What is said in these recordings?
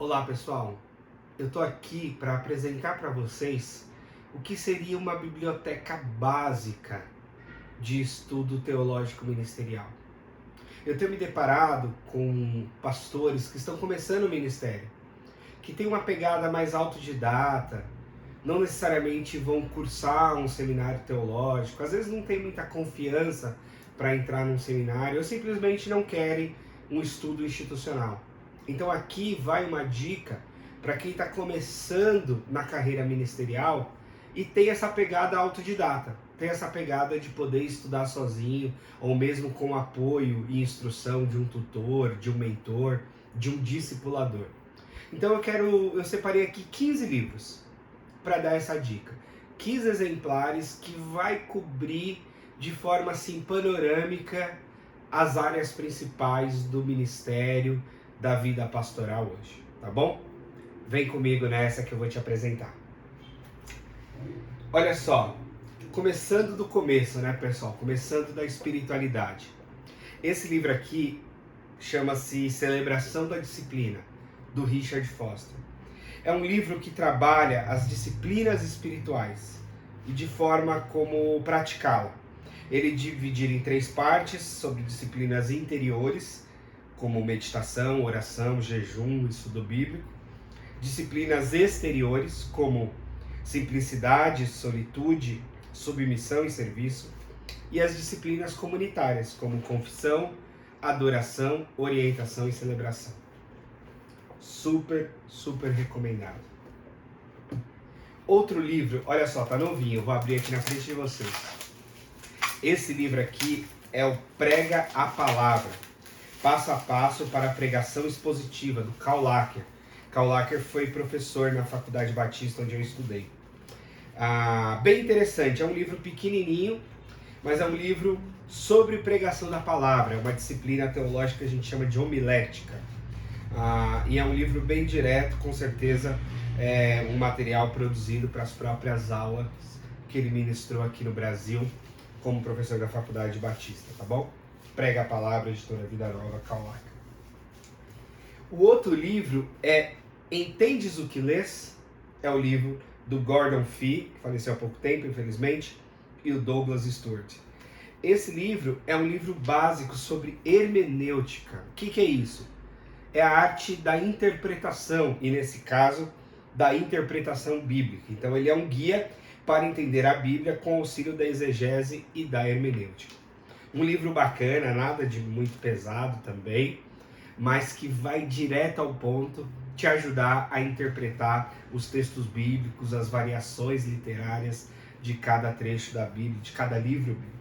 Olá pessoal, eu estou aqui para apresentar para vocês o que seria uma biblioteca básica de estudo teológico ministerial. Eu tenho me deparado com pastores que estão começando o ministério, que têm uma pegada mais autodidata, não necessariamente vão cursar um seminário teológico, às vezes não tem muita confiança para entrar num seminário, ou simplesmente não querem um estudo institucional. Então aqui vai uma dica para quem está começando na carreira ministerial e tem essa pegada autodidata, tem essa pegada de poder estudar sozinho, ou mesmo com apoio e instrução de um tutor, de um mentor, de um discipulador. Então eu separei aqui 15 livros para dar essa dica. 15 exemplares que vai cobrir de forma assim panorâmica as áreas principais do ministério, da vida pastoral hoje, tá bom? Vem comigo nessa que eu vou te apresentar. Olha só, começando do começo, né, pessoal? Começando da espiritualidade. Esse livro aqui chama-se Celebração da Disciplina, do Richard Foster. É um livro que trabalha as disciplinas espirituais e de forma como praticá-la. Ele divide em 3 partes sobre disciplinas interiores, como meditação, oração, jejum, estudo bíblico. Disciplinas exteriores, como simplicidade, solitude, submissão e serviço. E as disciplinas comunitárias, como confissão, adoração, orientação e celebração. Super, super recomendado. Outro livro, olha só, tá novinho, eu vou abrir aqui na frente de vocês. Esse livro aqui é o Prega a Palavra, passo a passo para a pregação expositiva, do Karl Lacher. Karl Lacher foi professor na Faculdade Batista, onde eu estudei. Bem interessante, é um livro pequenininho, mas é um livro sobre pregação da palavra, é uma disciplina teológica que a gente chama de homilética. E é um livro bem direto, com certeza é um material produzido para as próprias aulas que ele ministrou aqui no Brasil, como professor da Faculdade Batista, tá bom? Prega a Palavra, editora Vida Nova, Karl Lacher. O outro livro é Entendes o que Lês? É o livro do Gordon Fee, que faleceu há pouco tempo, infelizmente, e o Douglas Stuart. Esse livro é um livro básico sobre hermenêutica. O que é isso? É a arte da interpretação, e nesse caso, da interpretação bíblica. Então ele é um guia para entender a Bíblia com auxílio da exegese e da hermenêutica. Um livro bacana, nada de muito pesado também, mas que vai direto ao ponto, te ajudar a interpretar os textos bíblicos, as variações literárias de cada trecho da Bíblia, de cada livro bíblico.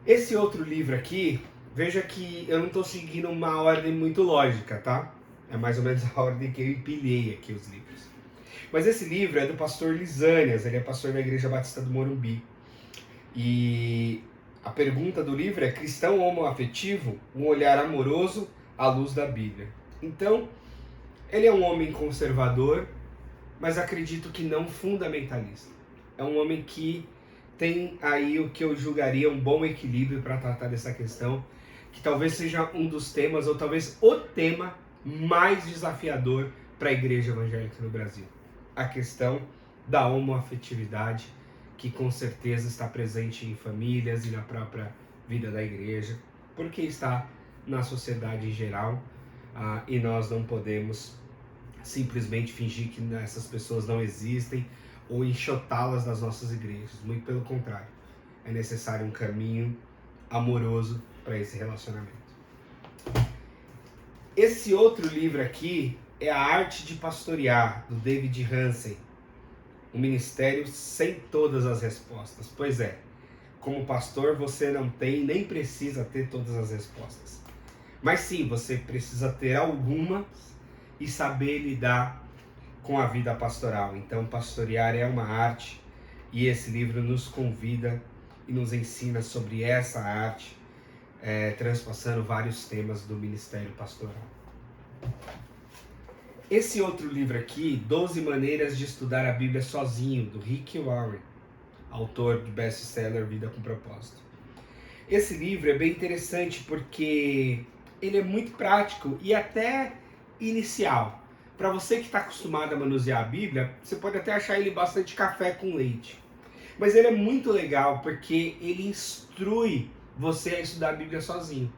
Esse outro livro aqui, veja que eu não estou seguindo uma ordem muito lógica, tá? É mais ou menos a ordem que eu empilhei aqui os livros. Mas esse livro é do pastor Lisânias, ele é pastor da Igreja Batista do Morumbi. E a pergunta do livro é: cristão homoafetivo, um olhar amoroso à luz da Bíblia. Então, ele é um homem conservador, mas acredito que não fundamentalista. É um homem que tem aí o que eu julgaria um bom equilíbrio para tratar dessa questão, que talvez seja um dos temas, ou talvez o tema mais desafiador para a igreja evangélica no Brasil. A questão da homoafetividade, que com certeza está presente em famílias e na própria vida da igreja, porque está na sociedade em geral, e nós não podemos simplesmente fingir que essas pessoas não existem ou enxotá-las das nossas igrejas. Muito pelo contrário, é necessário um caminho amoroso para esse relacionamento. Esse outro livro aqui é A Arte de Pastorear, do David Hansen. Um ministério sem todas as respostas. Pois é, como pastor você não tem nem precisa ter todas as respostas. Mas sim, você precisa ter algumas e saber lidar com a vida pastoral. Então, pastorear é uma arte, e esse livro nos convida e nos ensina sobre essa arte, transpassando vários temas do ministério pastoral. Esse outro livro aqui, 12 Maneiras de Estudar a Bíblia Sozinho, do Rick Warren, autor do best-seller Vida com Propósito. Esse livro é bem interessante porque ele é muito prático e até inicial. Para você que está acostumado a manusear a Bíblia, você pode até achar ele bastante café com leite. Mas ele é muito legal porque ele instrui você a estudar a Bíblia sozinho.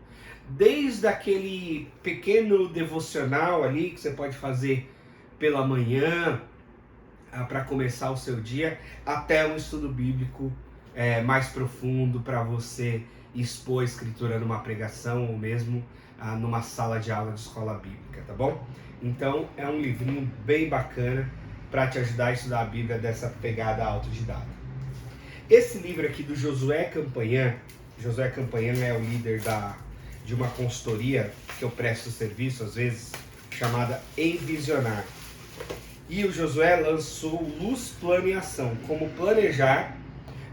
Desde aquele pequeno devocional ali que você pode fazer pela manhã para começar o seu dia, até um estudo bíblico mais profundo para você expor a escritura numa pregação ou mesmo numa sala de aula de escola bíblica, tá bom? Então é um livrinho bem bacana para te ajudar a estudar a Bíblia dessa pegada autodidata. Esse livro aqui do Josué Campanhã é o líder de uma consultoria que eu presto serviço às vezes, chamada Envisionar. E o Josué lançou Luz, Plano e Ação, como planejar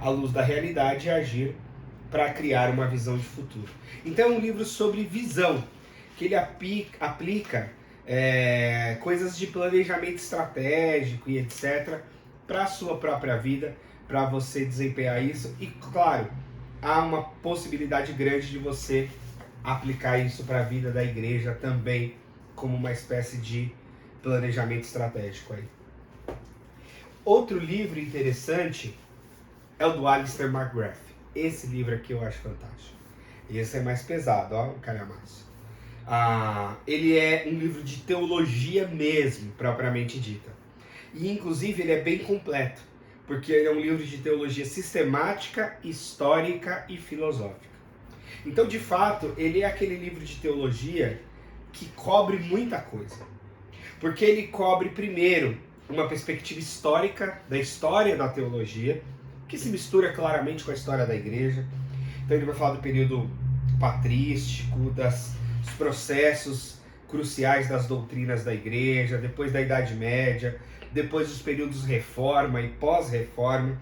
à luz da realidade e agir para criar uma visão de futuro. Então é um livro sobre visão, que ele aplica coisas de planejamento estratégico e etc. para a sua própria vida, para você desempenhar isso. E claro, há uma possibilidade grande de você aplicar isso para a vida da igreja também, como uma espécie de planejamento estratégico aí. Outro livro interessante é o do Alistair McGrath. Esse livro aqui eu acho fantástico. Esse é mais pesado, ó, o calhamaço. Ele é um livro de teologia mesmo, propriamente dita. E inclusive ele é bem completo, porque ele é um livro de teologia sistemática, histórica e filosófica. Então, de fato, ele é aquele livro de teologia que cobre muita coisa. Porque ele cobre, primeiro, uma perspectiva histórica da história da teologia, que se mistura claramente com a história da igreja. Então ele vai falar do período patrístico, dos processos cruciais das doutrinas da igreja, depois da Idade Média, depois dos períodos Reforma e pós-Reforma,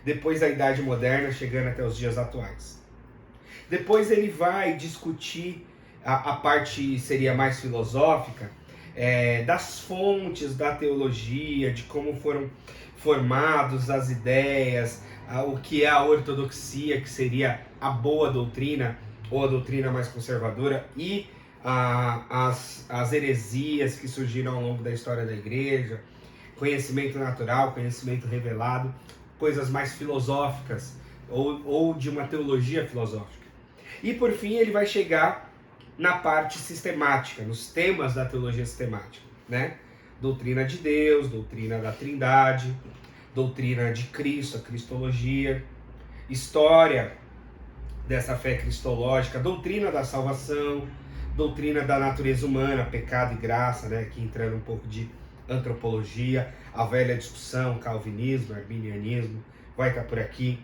depois da Idade Moderna, chegando até os dias atuais. Depois ele vai discutir a parte seria mais filosófica, das fontes da teologia, de como foram formados as ideias, o que é a ortodoxia, que seria a boa doutrina, ou a doutrina mais conservadora, e as heresias que surgiram ao longo da história da igreja, conhecimento natural, conhecimento revelado, coisas mais filosóficas, ou de uma teologia filosófica. E por fim ele vai chegar na parte sistemática, nos temas da teologia sistemática, né? Doutrina de Deus, doutrina da Trindade, doutrina de Cristo, a cristologia, história dessa fé cristológica, doutrina da salvação, doutrina da natureza humana, pecado e graça, né? Aqui entrando um pouco de antropologia, a velha discussão, calvinismo, arminianismo, vai estar por aqui.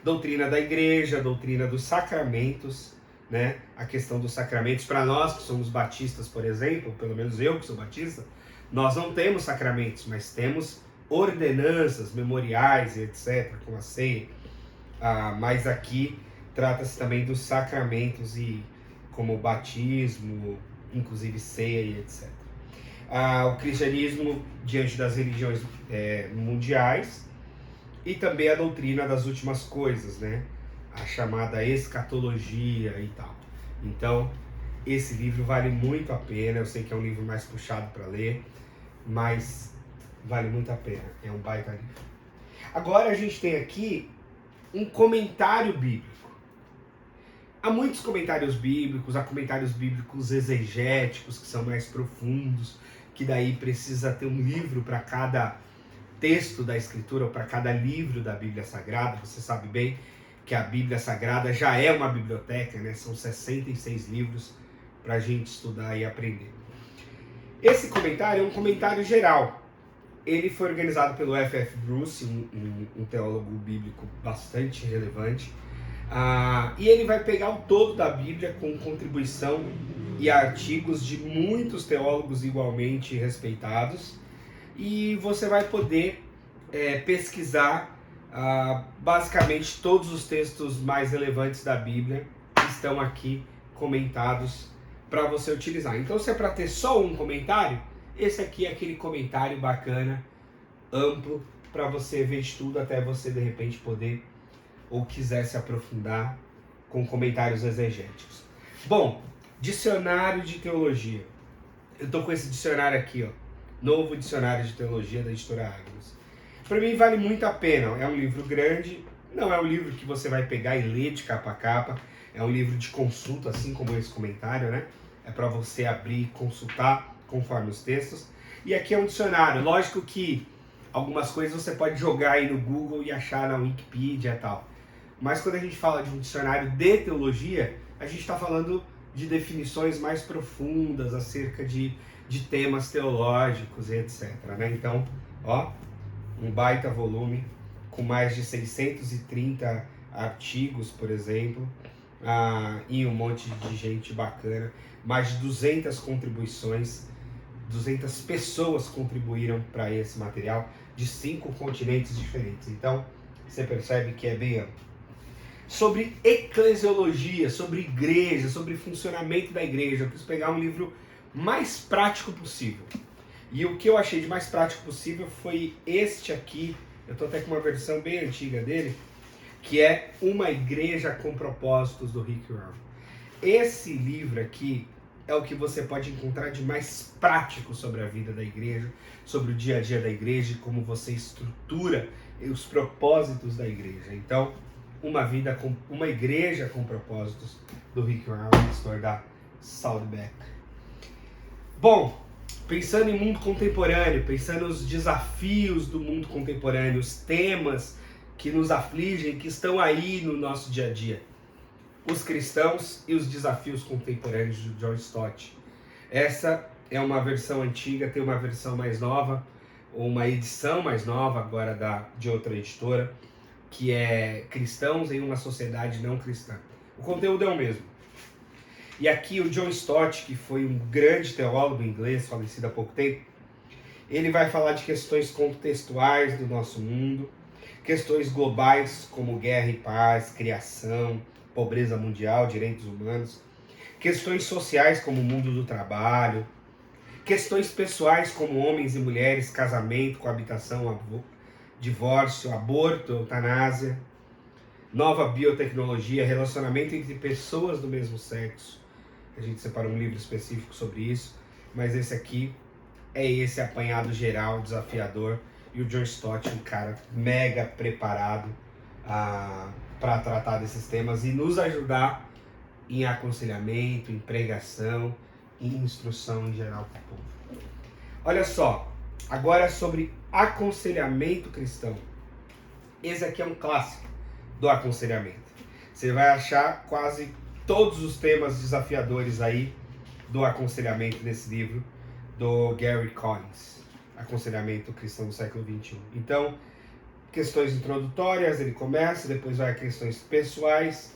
Doutrina da igreja, doutrina dos sacramentos, né? A questão dos sacramentos, para nós que somos batistas, por exemplo, pelo menos eu que sou batista, nós não temos sacramentos, mas temos ordenanças, memoriais e etc, como a ceia. Mas aqui trata-se também dos sacramentos, e como batismo, inclusive ceia e etc. O cristianismo diante das religiões mundiais, e também a doutrina das últimas coisas, né? A chamada escatologia e tal. Então, esse livro vale muito a pena. Eu sei que é um livro mais puxado para ler, mas vale muito a pena. É um baita livro. Agora a gente tem aqui um comentário bíblico. Há muitos comentários bíblicos, há comentários bíblicos exegéticos, que são mais profundos, que daí precisa ter um livro para cada texto da Escritura, ou para cada livro da Bíblia Sagrada. Você sabe bem que a Bíblia Sagrada já é uma biblioteca, né? São 66 livros para a gente estudar e aprender. Esse comentário é um comentário geral. Ele foi organizado pelo F.F. Bruce, um teólogo bíblico bastante relevante. E ele vai pegar o todo da Bíblia com contribuição e artigos de muitos teólogos igualmente respeitados. E você vai poder pesquisar basicamente todos os textos mais relevantes da Bíblia que estão aqui comentados para você utilizar. Então, se é para ter só um comentário, esse aqui é aquele comentário bacana, amplo, para você ver de tudo, até você de repente poder ou quiser se aprofundar com comentários exegéticos. Bom, dicionário de teologia. Eu tô com esse dicionário aqui, ó, Novo Dicionário de Teologia da editora Agnos. Para mim vale muito a pena, é um livro grande, não é um livro que você vai pegar e ler de capa a capa, é um livro de consulta, assim como esse comentário, né? É para você abrir e consultar conforme os textos. E aqui é um dicionário, lógico que algumas coisas você pode jogar aí no Google e achar na Wikipedia e tal. Mas quando a gente fala de um dicionário de teologia, a gente está falando de definições mais profundas acerca de temas teológicos e etc. Né? Então, ó, um baita volume com mais de 630 artigos, por exemplo, e um monte de gente bacana, mais de 200 contribuições, 200 pessoas contribuíram para esse material de 5 continentes diferentes. Então, você percebe que é bem amplo. Sobre eclesiologia, sobre igreja, sobre funcionamento da igreja, eu quis pegar um livro mais prático possível. E o que eu achei de mais prático possível foi este aqui, eu estou até com uma versão bem antiga dele, que é Uma Igreja com Propósitos, do Rick Warren. Esse livro aqui é o que você pode encontrar de mais prático sobre a vida da igreja, sobre o dia a dia da igreja, como você estrutura os propósitos da igreja. Então, Uma Igreja com Propósitos, do Rick Warren, pastor da Saddleback. Bom, pensando em mundo contemporâneo, pensando nos desafios do mundo contemporâneo, os temas que nos afligem, que estão aí no nosso dia a dia. Os cristãos e os desafios contemporâneos de John Stott. Essa é uma versão antiga, tem uma versão mais nova, ou uma edição mais nova agora de outra editora, que é Cristãos em uma Sociedade Não Cristã. O conteúdo é o mesmo. E aqui o John Stott, que foi um grande teólogo inglês, falecido há pouco tempo, ele vai falar de questões contextuais do nosso mundo, questões globais como guerra e paz, criação, pobreza mundial, direitos humanos, questões sociais como o mundo do trabalho, questões pessoais como homens e mulheres, casamento, coabitação, divórcio, aborto, eutanásia, nova biotecnologia, relacionamento entre pessoas do mesmo sexo. A gente separou um livro específico sobre isso, mas esse aqui é esse apanhado geral, desafiador, e o John Stott, um cara mega preparado para tratar desses temas e nos ajudar em aconselhamento, em pregação, em instrução em geral para o povo. Olha só, agora sobre aconselhamento cristão. Esse aqui é um clássico do aconselhamento. Você vai achar quase todos os temas desafiadores aí do aconselhamento nesse livro do Gary Collins, Aconselhamento Cristão do Século XXI. Então, questões introdutórias, ele começa, depois vai a questões pessoais,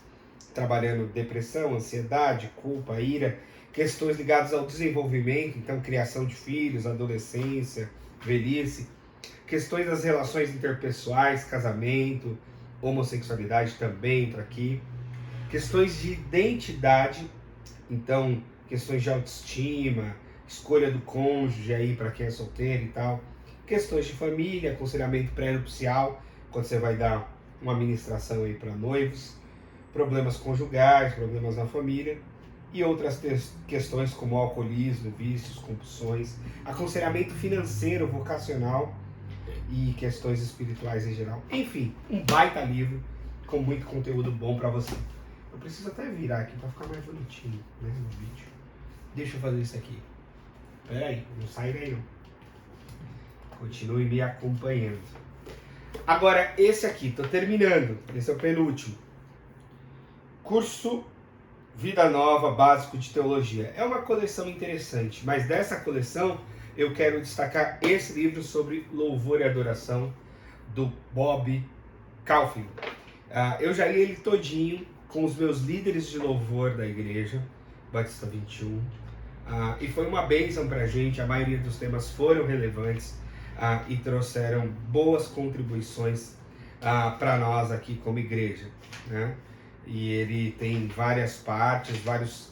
trabalhando depressão, ansiedade, culpa, ira, questões ligadas ao desenvolvimento, então criação de filhos, adolescência, velhice, questões das relações interpessoais, casamento, homossexualidade também entra aqui, questões de identidade, então questões de autoestima, escolha do cônjuge aí para quem é solteiro e tal, questões de família, aconselhamento pré-nupcial, quando você vai dar uma ministração aí para noivos, problemas conjugais, problemas na família e outras questões como alcoolismo, vícios, compulsões, aconselhamento financeiro, vocacional e questões espirituais em geral. Enfim, um baita livro com muito conteúdo bom para você. Eu preciso até virar aqui para ficar mais bonitinho, né, no vídeo. Deixa eu fazer isso aqui. Pera aí, não sai daí não. Continue me acompanhando. Agora, esse aqui, tô terminando. Esse é o penúltimo. Curso Vida Nova, Básico de Teologia. É uma coleção interessante, mas dessa coleção eu quero destacar esse livro sobre louvor e adoração, do Bob Kaufman. Eu já li ele todinho com os meus líderes de louvor da igreja, Batista 21, e foi uma bênção pra gente. A maioria dos temas foram relevantes e trouxeram boas contribuições para nós aqui como igreja, né? E ele tem várias partes, vários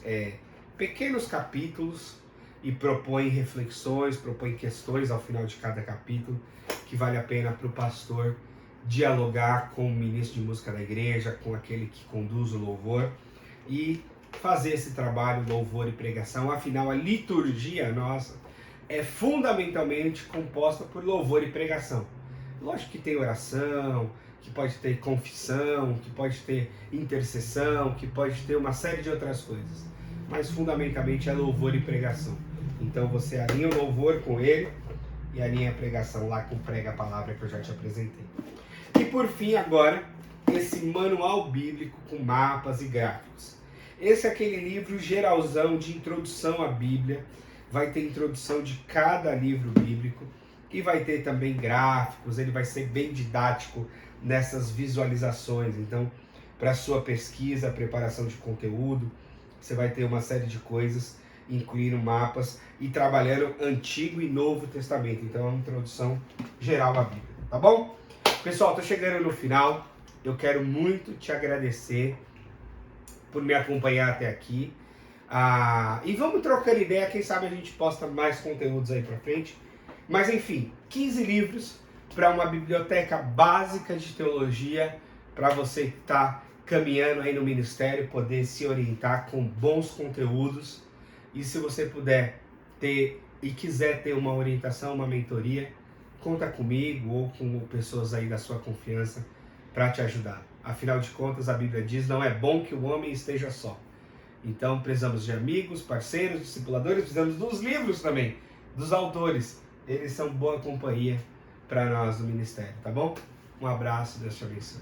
pequenos capítulos e propõe reflexões, propõe questões ao final de cada capítulo que vale a pena para o pastor dialogar com o ministro de música da igreja, com aquele que conduz o louvor e fazer esse trabalho, louvor e pregação. Afinal, a liturgia nossa é fundamentalmente composta por louvor e pregação. Lógico que tem oração, que pode ter confissão, que pode ter intercessão, que pode ter uma série de outras coisas. Mas fundamentalmente é louvor e pregação. Então você alinha o louvor com ele e alinha a pregação lá com o prega a palavra que eu já te apresentei. E por fim agora, esse manual bíblico com mapas e gráficos. Esse é aquele livro geralzão de introdução à Bíblia. Vai ter introdução de cada livro bíblico e vai ter também gráficos. Ele vai ser bem didático nessas visualizações. Então, para sua pesquisa, preparação de conteúdo, você vai ter uma série de coisas, incluindo mapas e trabalhando Antigo e Novo Testamento. Então, é uma introdução geral à Bíblia, tá bom? Pessoal, estou chegando no final. Eu quero muito te agradecer por me acompanhar até aqui. E vamos trocando ideia, quem sabe a gente posta mais conteúdos aí pra frente. Mas enfim, 15 livros para uma biblioteca básica de teologia, para você que está caminhando aí no ministério, poder se orientar com bons conteúdos. E se você puder ter e quiser ter uma orientação, uma mentoria, conta comigo ou com pessoas aí da sua confiança para te ajudar. Afinal de contas, a Bíblia diz, não é bom que o homem esteja só. Então, precisamos de amigos, parceiros, discipuladores, precisamos dos livros também, dos autores. Eles são boa companhia para nós no ministério, tá bom? Um abraço, Deus te abençoe.